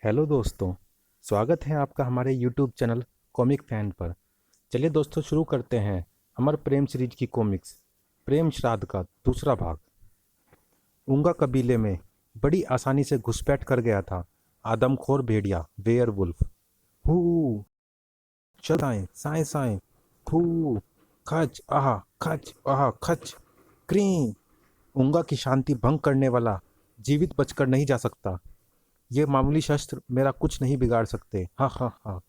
Hello दोस्तों। स्वागत है आपका हमारे यूट्यूब चैनल कॉमिक फैन पर। चलिए दोस्तों, शुरू करते हैं अमर प्रेम सीरीज की कॉमिक्स प्रेम श्राद्ध का दूसरा भाग। उंगा कबीले में बड़ी आसानी से घुसपैठ कर गया था आदमखोर भेड़िया वेयरवुल्फ। हु चल आए साए साए, खू खच आहा खच, क्री। उंगा की शांति भंग करने वाला जीवित बचकर नहीं जा सकता। ये मामूली शस्त्र मेरा कुछ नहीं बिगाड़ सकते। हाँ हाँ हाँ।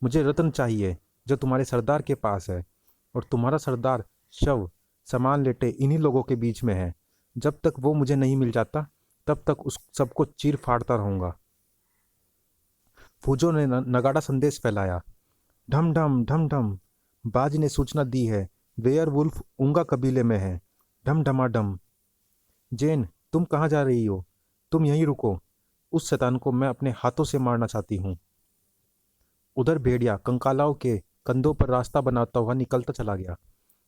मुझे रत्न चाहिए जो तुम्हारे सरदार के पास है, और तुम्हारा सरदार शव सामान लेटे इन्हीं लोगों के बीच में है। जब तक वो मुझे नहीं मिल जाता तब तक उस सबको चीर फाड़ता रहूंगा। फूजो ने नगाड़ा संदेश फैलाया। ढम ढम ढम ढम। बाज ने सूचना दी है, वेयरवुल्फ उंगा कबीले में है। ढम ढमाढम। जेन, तुम कहाँ जा रही हो? तुम यहीं रुको। उस शैतान को मैं अपने हाथों से मारना चाहती हूँ। उधर भेड़िया कंकालाओं के कंधों पर रास्ता बनाता हुआ निकलता चला गया।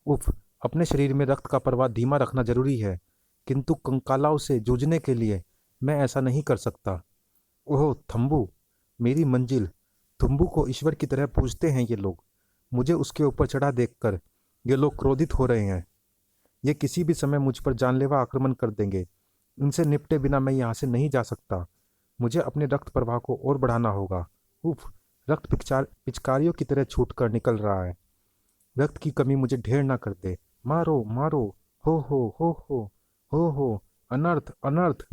उफ, अपने शरीर में रक्त का प्रवाह धीमा रखना जरूरी है, किंतु कंकालाओं से जूझने के लिए मैं ऐसा नहीं कर सकता। ओह थम्बू, मेरी मंजिल। थम्बू को ईश्वर की तरह पूजते हैं ये लोग। मुझे उसके ऊपर चढ़ा देखकर ये लोग क्रोधित हो रहे हैं। ये किसी भी समय मुझ पर जानलेवा आक्रमण कर देंगे। इनसे निपटे बिना मैं यहाँ से नहीं जा सकता। मुझे अपने रक्त प्रवाह को और बढ़ाना होगा। उफ, रक्त पिचकारियों की तरह छूट कर निकल रहा है। रक्त की कमी मुझे ढेर ना कर दे। मारो मारो। हो हो, अनर्थ अनर्थ।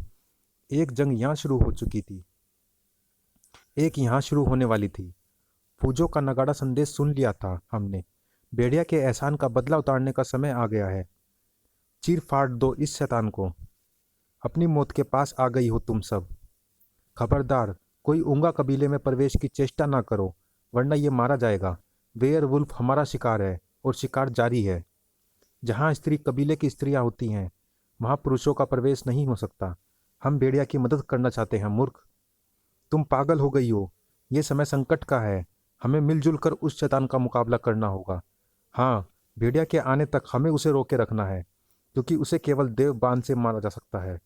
एक जंग यहाँ शुरू हो चुकी थी, एक यहाँ शुरू होने वाली थी। फूजो का नगाड़ा संदेश सुन लिया था हमने। भेड़िया के एहसान का बदला उतारने का समय आ गया है। चीर फाड़ दो इस शैतान को। अपनी मौत के पास आ गई हो तुम सब। खबरदार, कोई उंगा कबीले में प्रवेश की चेष्टा ना करो, वरना ये मारा जाएगा। वेयरवुल्फ हमारा शिकार है, और शिकार जारी है। जहाँ स्त्री कबीले की स्त्रियां होती हैं, वहाँ पुरुषों का प्रवेश नहीं हो सकता। हम भेड़िया की मदद करना चाहते हैं मूर्ख। तुम पागल हो गई हो। ये समय संकट का है। हमें मिलजुल कर उस शैतान का मुकाबला करना होगा। हाँ, भेड़िया के आने तक हमें उसे रोके रखना है, क्योंकि उसे केवल देव बाण से मारा जा सकता है।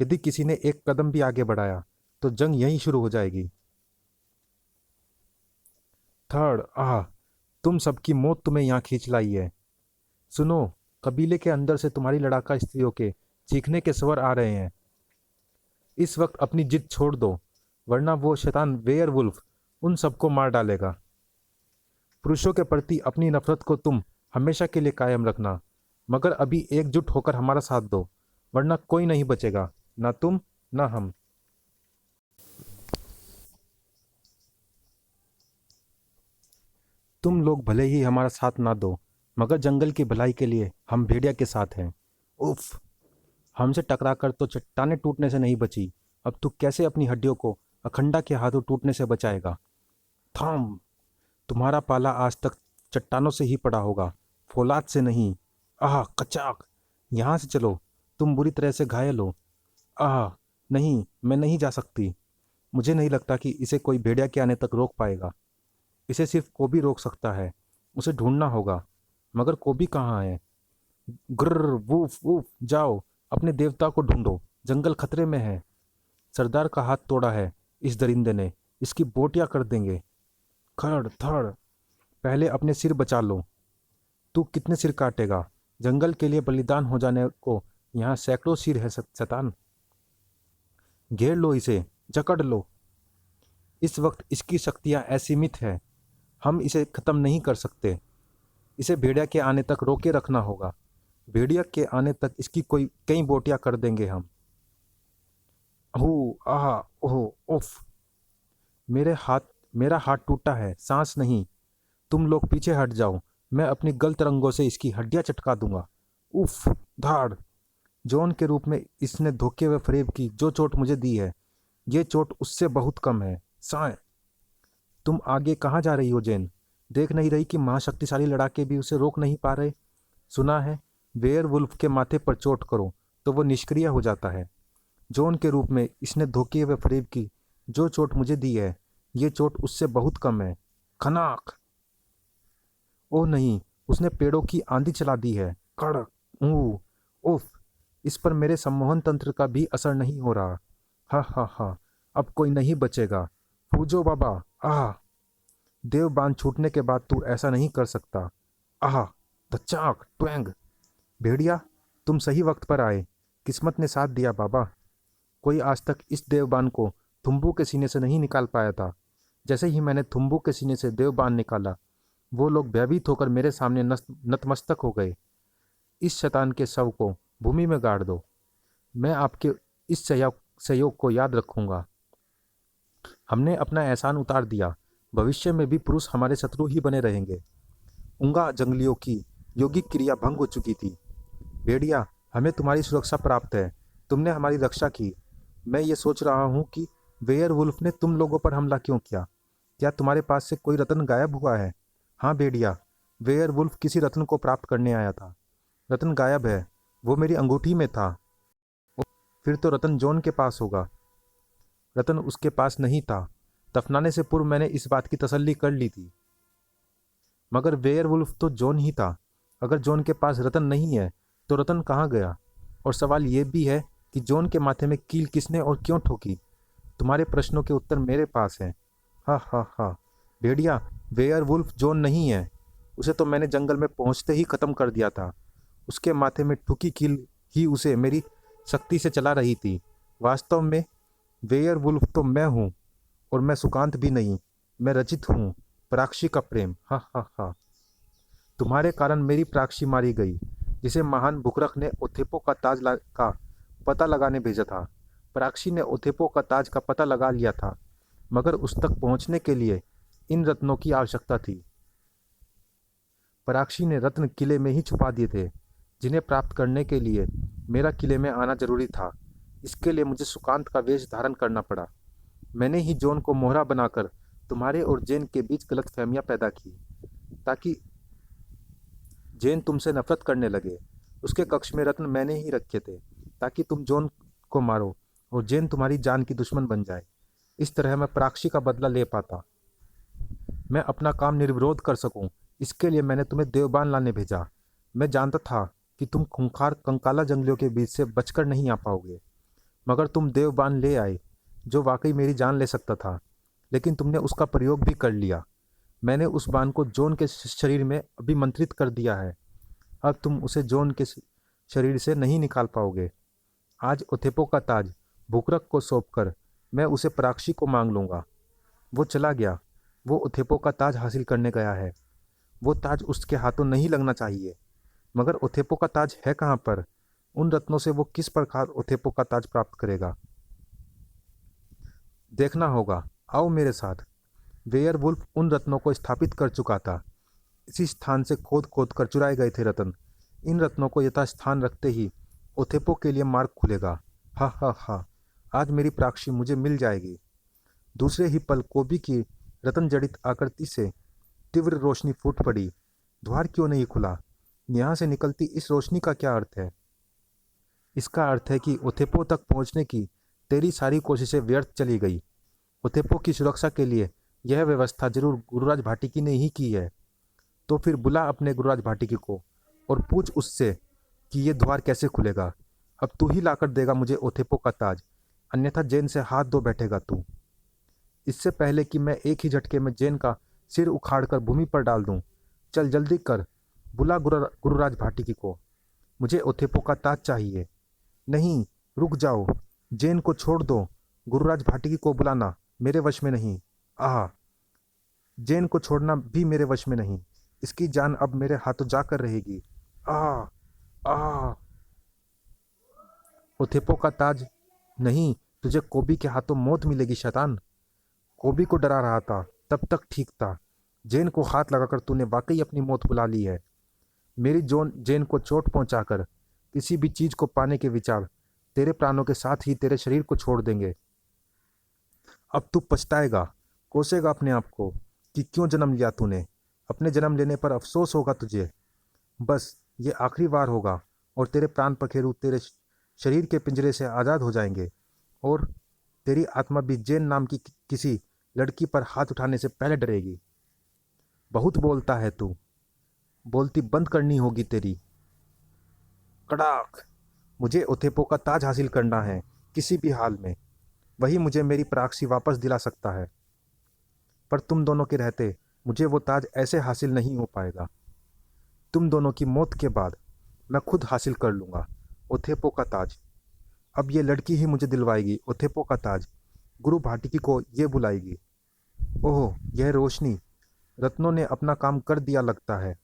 यदि किसी ने एक कदम भी आगे बढ़ाया तो जंग यहीं शुरू हो जाएगी। थर्ड, आह, तुम सबकी मौत तुम्हें यहाँ खींच लाई है। सुनो, कबीले के अंदर से तुम्हारी लड़ाका स्त्रियों के चीखने के स्वर आ रहे हैं। इस वक्त अपनी जिद छोड़ दो, वरना वो शैतान वेयरवुल्फ उन सबको मार डालेगा। पुरुषों के प्रति अपनी नफरत को तुम हमेशा के लिए कायम रखना, मगर अभी एकजुट होकर हमारा साथ दो, वरना कोई नहीं बचेगा, ना तुम ना हम। तुम लोग भले ही हमारा साथ ना दो, मगर जंगल की भलाई के लिए हम भेड़िया के साथ हैं। उफ, हमसे टकराकर तो चट्टानें टूटने से नहीं बची, अब तू कैसे अपनी हड्डियों को अखंडा के हाथों टूटने से बचाएगा? थम, तुम्हारा पाला आज तक चट्टानों से ही पड़ा होगा, फौलाद से नहीं। आह कचाक, यहाँ से चलो, तुम बुरी तरह से घायल हो। आह नहीं, मैं नहीं जा सकती। मुझे नहीं लगता कि इसे कोई भेड़िया के आने तक रोक पाएगा। इसे सिर्फ कोबी रोक सकता है। उसे ढूंढना होगा, मगर कोबी कहाँ है? ग्रर वूफ वूफ, जाओ, अपने देवता को ढूंढो, जंगल खतरे में है। सरदार का हाथ तोड़ा है इस दरिंदे ने, इसकी बोटियां कर देंगे। खड़ थड़, पहले अपने सिर बचा लो। तू कितने सिर काटेगा? जंगल के लिए बलिदान हो जाने को यहाँ सैकड़ों सिर है शैतान। घेर लो इसे, जकड़ लो। इस वक्त इसकी शक्तियाँ असीमित है। हम इसे खत्म नहीं कर सकते। इसे भेड़िया के आने तक रोके रखना होगा। भेड़िया के आने तक इसकी कोई कई बोटियां कर देंगे हम। हू, आह, ओह, उफ। मेरे हाथ मेरा हाथ टूटा है, सांस नहीं। तुम लोग पीछे हट जाओ, मैं अपनी गल तरंगों से इसकी हड्डियां चटका दूंगा। उफ, धाड़। जॉन के रूप में इसने धोखे व फरेब की जो चोट मुझे दी है, ये चोट उससे बहुत कम है। साय, तुम आगे कहाँ जा रही हो जेन? देख नहीं रही कि महाशक्तिशाली लड़ाके भी उसे रोक नहीं पा रहे? सुना है, वेयरवुल्फ के माथे पर चोट करो तो वो निष्क्रिय हो जाता है। जॉन के रूप में इसने धोखे व फरेब की जो चोट मुझे दी है, ये चोट उससे बहुत कम है। खनाक। ओह नहीं, उसने पेड़ों की आंधी चला दी है। कड़क। उफ, इस पर मेरे सम्मोहन तंत्र का भी असर नहीं हो रहा। हा हा हा, अब कोई नहीं बचेगा। पूजो बाबा। आह। देव बांध छूटने के बाद तू ऐसा नहीं कर सकता। आह। धचाक ट्वैंग। भेड़िया, तुम सही वक्त पर आए। किस्मत ने साथ दिया बाबा। कोई आज तक इस देवबान को थुम्बू के सीने से नहीं निकाल पाया था। जैसे ही मैंने थुम्बू के सीने से देवबान निकाला, वो लोग भयभीत होकर मेरे सामने नतमस्तक हो गए। इस शैतान के शव को भूमि में गाड़ दो। मैं आपके इस सहयोग को याद रखूंगा। हमने अपना एहसान उतार दिया। भविष्य में भी पुरुष हमारे शत्रु ही बने रहेंगे। उंगा जंगलियों की योगिक क्रिया भंग हो चुकी थी। भेड़िया, हमें तुम्हारी सुरक्षा प्राप्त है। तुमने हमारी रक्षा की। मैं ये सोच रहा हूँ कि वेयर वुल्फ ने तुम लोगों पर हमला क्यों किया। क्या तुम्हारे पास से कोई रत्न गायब हुआ है? हाँ भेड़िया, वेयर वुल्फ किसी रत्न को प्राप्त करने आया था। रत्न गायब है। वो मेरी अंगूठी में था। फिर तो रत्न जॉन के पास होगा। रत्न उसके पास नहीं था। दफनाने से पूर्व मैंने इस बात की तसल्ली कर ली थी। मगर वेयरवुल्फ तो जॉन ही था। अगर जॉन के पास रतन नहीं है तो रतन कहाँ गया? और सवाल यह भी है कि जॉन के माथे में कील किसने और क्यों ठोकी? तुम्हारे प्रश्नों के उत्तर मेरे पास हैं। हा हा हा। भेड़िया, वेयरवुल्फ जॉन नहीं है। उसे तो मैंने जंगल में पहुंचते ही खत्म कर दिया था। उसके माथे में ठुकी कील ही उसे मेरी शक्ति से चला रही थी। वास्तव में वेयरवुल्फ तो मैं हूँ, और मैं सुकांत भी नहीं। मैं रचित हूँ। प्राक्षी का प्रेम। हा हा हा। तुम्हारे कारण मेरी प्राक्षी मारी गई, जिसे महान भुकरक ने ओथेपो का का पता लगाने भेजा था। प्राक्षी ने ओथेपो का ताज का पता लगा लिया था, मगर उस तक पहुंचने के लिए इन रत्नों की आवश्यकता थी। प्राक्षी ने रत्न किले में ही छुपा दिए थे, जिन्हें प्राप्त करने के लिए मेरा किले में आना जरूरी था। इसके लिए मुझे सुकांत का वेश धारण करना पड़ा। मैंने ही जॉन को मोहरा बनाकर तुम्हारे और जेन के बीच गलतफहमियां पैदा की, ताकि जेन तुमसे नफरत करने लगे। उसके कक्ष में रत्न मैंने ही रखे थे, ताकि तुम जॉन को मारो और जेन तुम्हारी जान की दुश्मन बन जाए। इस तरह मैं प्राक्षी का बदला ले पाता। मैं अपना काम निर्विरोध कर सकूं, इसके लिए मैंने तुम्हें देवबान लाने भेजा। मैं जानता था कि तुम खूंखार कंकाला जंगलियों के बीच से बचकर नहीं आ पाओगे, मगर तुम देवबान ले आए, जो वाकई मेरी जान ले सकता था। लेकिन तुमने उसका प्रयोग भी कर लिया। मैंने उस बाण को जॉन के शरीर में अभिमंत्रित कर दिया है। अब तुम उसे जॉन के शरीर से नहीं निकाल पाओगे। आज ओथेपो का ताज भुकरक को सौंपकर मैं उसे प्राक्षी को मांग लूंगा। वो चला गया। वो ओथेपो का ताज हासिल करने गया है। वो ताज उसके हाथों नहीं लगना चाहिए। मगर ओथेपो का ताज है कहाँ पर? उन रत्नों से वो किस प्रकार ओथेपो का ताज प्राप्त करेगा? देखना होगा। आओ मेरे साथ। वेयरवुल्फ उन रत्नों को स्थापित कर चुका था। इसी स्थान से खोद खोद कर चुराए गए थे रत्न। इन रत्नों को यथास्थान रखते ही ओथेपो के लिए मार्ग खुलेगा। हा हा हा। आज मेरी प्राक्षी मुझे मिल जाएगी। दूसरे ही पल कोबी की रतन जड़ित आकृति से तीव्र रोशनी फूट पड़ी। द्वार क्यों नहीं खुला? यहाँ से निकलती इस रोशनी का क्या अर्थ है? इसका अर्थ है कि ओथेपो तक पहुँचने की तेरी सारी कोशिशें व्यर्थ चली गई। ओथेपो की सुरक्षा के लिए यह व्यवस्था जरूर गुरुराज भाटिकी ने ही की है। तो फिर बुला अपने गुरुराज भाटिकी को और पूछ उससे कि ये द्वार कैसे खुलेगा। अब तू ही लाकर देगा मुझे ओथेपो का ताज, अन्यथा जैन से हाथ धो बैठेगा तू। इससे पहले कि मैं एक ही झटके में जैन का सिर उखाड़कर भूमि पर डाल दूं। चल जल्दी कर। बुला गुरुराज भाटिकी को। मुझे ओथेपो का ताज चाहिए। नहीं, रुक जाओ। जैन को छोड़ दो। गुरुराज भाटिकी को बुलाना मेरे वश में नहीं। आह। जैन को छोड़ना भी मेरे वश में नहीं। इसकी जान अब मेरे हाथों जाकर रहेगी। आह। आह। ओथेपो का ताज नहीं, तुझे कोबी के हाथों मौत मिलेगी शैतान। कोबी को डरा रहा था, तब तक ठीक था। जैन को हाथ लगाकर तूने वाकई अपनी मौत बुला ली है। मेरी जैन को चोट पहुंचाकर किसी भी चीज को पाने के विचार तेरे प्राणों के साथ ही तेरे शरीर को छोड़ देंगे। अब तू पछताएगा, कोसेगा अपने आप को कि क्यों जन्म लिया तूने। अपने जन्म लेने पर अफसोस होगा तुझे। बस ये आखिरी बार होगा और तेरे प्राण पखेरु तेरे शरीर के पिंजरे से आज़ाद हो जाएंगे, और तेरी आत्मा भी जैन नाम की किसी लड़की पर हाथ उठाने से पहले डरेगी। बहुत बोलता है तू। बोलती बंद करनी होगी तेरी। कड़ाक। मुझे ओथेपो का ताज हासिल करना है, किसी भी हाल में। वही मुझे मेरी प्राक्सी वापस दिला सकता है। पर तुम दोनों के रहते मुझे वो ताज ऐसे हासिल नहीं हो पाएगा। तुम दोनों की मौत के बाद मैं खुद हासिल कर लूँगा ओथेपो का ताज। अब ये लड़की ही मुझे दिलवाएगी ओथेपो का ताज। गुरु भाटिकी को ये बुलाएगी। ओह, यह रोशनी! रत्नों ने अपना काम कर दिया लगता है।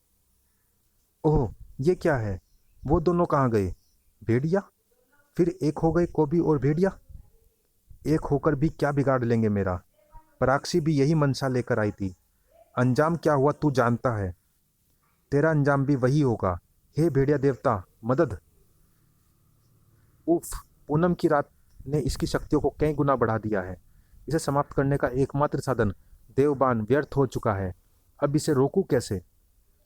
ओह, ये क्या है? वो दोनों कहाँ गए? भेड़िया? फिर एक हो गए कोबी और भेड़िया। एक होकर भी क्या बिगाड़ लेंगे मेरा? पराक्षी भी यही मनसा लेकर आई थी। अंजाम क्या हुआ तू जानता है। तेरा अंजाम भी वही होगा। हे भेड़िया देवता, मदद! उफ! पूनम की रात ने इसकी शक्तियों को कई गुना बढ़ा दिया है। इसे समाप्त करने का एकमात्र साधन देवबान व्यर्थ हो चुका है। अब इसे रोकूं कैसे?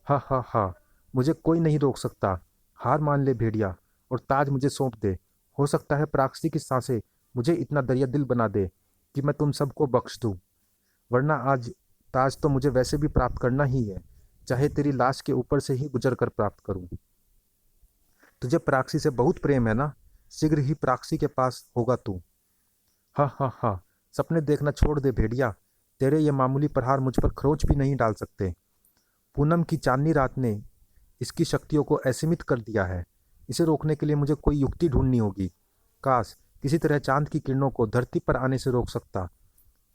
हा हा हा! मुझे कोई नहीं रोक सकता। हार मान ले भेड़िया और ताज मुझे सौंप दे। हो सकता है प्राकृति की सांसें मुझे इतना दरिया दिल बना दे कि मैं तुम सबको बख्श दूं। वरना आज ताज तो मुझे वैसे भी प्राप्त करना ही है, चाहे तेरी लाश के ऊपर से ही गुजर कर प्राप्त करूं। तुझे प्राक्सी से बहुत प्रेम है ना? शीघ्र ही प्राक्सी के पास होगा तू। हा हा हा! सपने देखना छोड़ दे भेड़िया। तेरे ये मामूली प्रहार मुझ पर खरोंच भी नहीं डाल सकते। पूनम की चांदनी रात ने इसकी शक्तियों को असीमित कर दिया है। इसे रोकने के लिए मुझे कोई युक्ति ढूंढनी होगी। काश किसी तरह चांद की किरणों को धरती पर आने से रोक सकता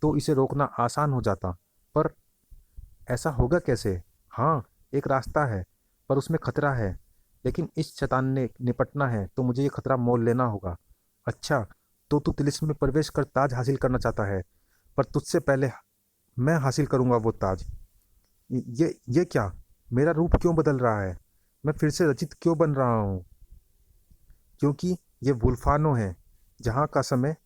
तो इसे रोकना आसान हो जाता। पर ऐसा होगा कैसे? हाँ, एक रास्ता है, पर उसमें खतरा है। लेकिन इस शैतान ने निपटना है तो मुझे ये खतरा मोल लेना होगा। अच्छा, तो तू तिलिस्म में प्रवेश कर ताज हासिल करना चाहता है, पर तुझसे पहले मैं हासिल करूंगा वो ताज। ये क्या? मेरा रूप क्यों बदल रहा है? मैं फिर से रचित क्यों बन रहा हूँ? क्योंकि ये वुल्फानो है, जहाँ का समय,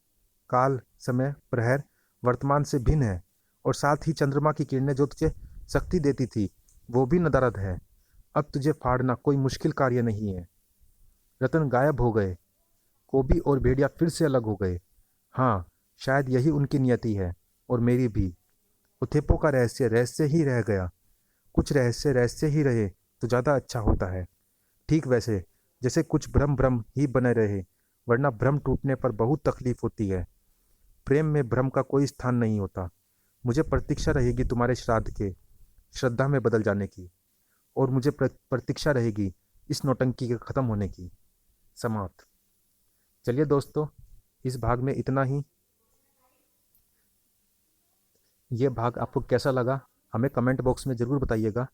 काल, समय, प्रहर वर्तमान से भिन्न है। और साथ ही चंद्रमा की किरणें जो तुझे शक्ति देती थी वो भी नदारद है। अब तुझे फाड़ना कोई मुश्किल कार्य नहीं है। रतन गायब हो गए। कोबी और भेड़िया फिर से अलग हो गए। हाँ, शायद यही उनकी नियति है और मेरी भी। उथेपो का रहस्य रहस्य ही रह गया। कुछ रहस्य रहस्य ही रहे तो ज़्यादा अच्छा होता है। ठीक वैसे जैसे कुछ भ्रम भ्रम ही बने रहे, वरना भ्रम टूटने पर बहुत तकलीफ होती है। प्रेम में भ्रम का कोई स्थान नहीं होता। मुझे प्रतीक्षा रहेगी तुम्हारे श्राद्ध के श्रद्धा में बदल जाने की, और मुझे प्रतीक्षा रहेगी इस नौटंकी के ख़त्म होने की। समाप्त। चलिए दोस्तों, इस भाग में इतना ही। ये भाग आपको कैसा लगा हमें कमेंट बॉक्स में ज़रूर बताइएगा।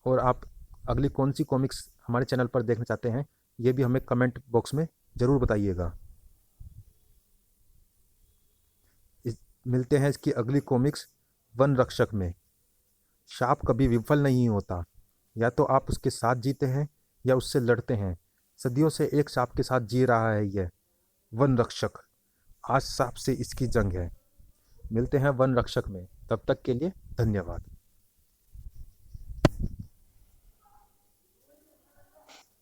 और आप अगली कौन सी कॉमिक्स हमारे चैनल पर देखना चाहते हैं ये भी हमें कमेंट बॉक्स में ज़रूर बताइएगा। मिलते हैं इसकी अगली कॉमिक्स वन रक्षक में। शाप कभी विफल नहीं होता। या तो आप उसके साथ जीते हैं या उससे लड़ते हैं। सदियों से एक सांप के साथ जी रहा है यह वन रक्षक। आज सांप से इसकी जंग है। मिलते हैं वन रक्षक में, तब तक के लिए धन्यवाद।